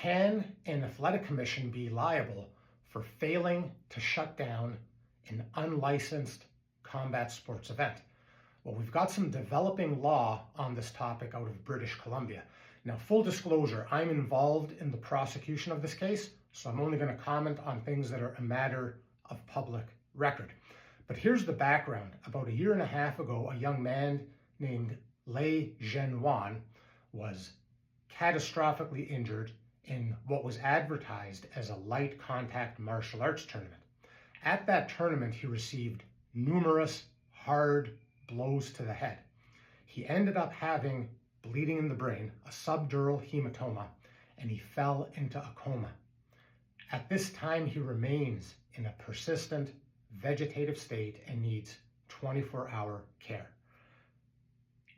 Can an athletic commission be liable for failing to shut down an unlicensed combat sports event? Well, we've got some developing law on this topic out of British Columbia. Now, full disclosure, I'm involved in the prosecution of this case, so I'm only going to comment on things that are a matter of public record. But here's the background. About a year and a half ago, a young man named Lei Zhenwan was catastrophically injured in what was advertised as a light contact martial arts tournament. At that tournament, he received numerous hard blows to the head. He ended up having bleeding in the brain, a subdural hematoma, and he fell into a coma. At this time, he remains in a persistent vegetative state and needs 24-hour care.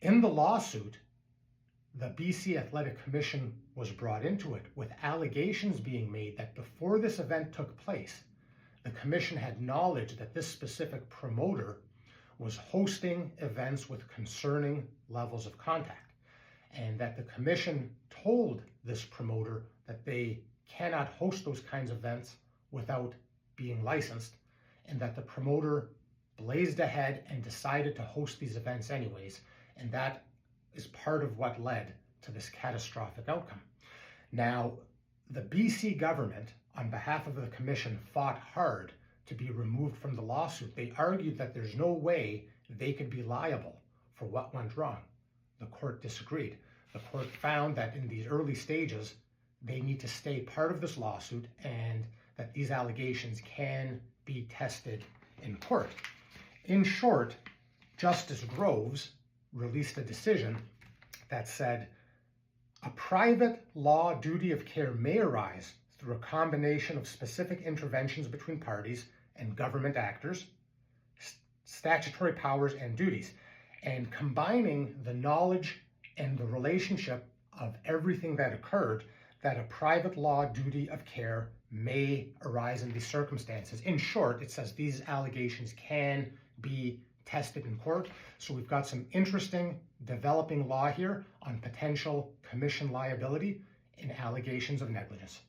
In the lawsuit, the BC Athletic Commission was brought into it with allegations being made that before this event took place, the commission had knowledge that this specific promoter was hosting events with concerning levels of contact, and that the commission told this promoter that they cannot host those kinds of events without being licensed, and that the promoter blazed ahead and decided to host these events anyways, and that is part of what led to this catastrophic outcome. Now, the BC government, on behalf of the commission, fought hard to be removed from the lawsuit. They argued that there's no way they could be liable for what went wrong. The court disagreed. The court found that in these early stages, they need to stay part of this lawsuit and that these allegations can be tested in court. In short, Justice Groves released a decision that said a private law duty of care may arise through a combination of specific interventions between parties and government actors, statutory powers and duties, and combining the knowledge and the relationship of everything that occurred, that a private law duty of care may arise in these circumstances. In short, it says these allegations can be tested in court. So we've got some interesting developing law here on potential commission liability in allegations of negligence.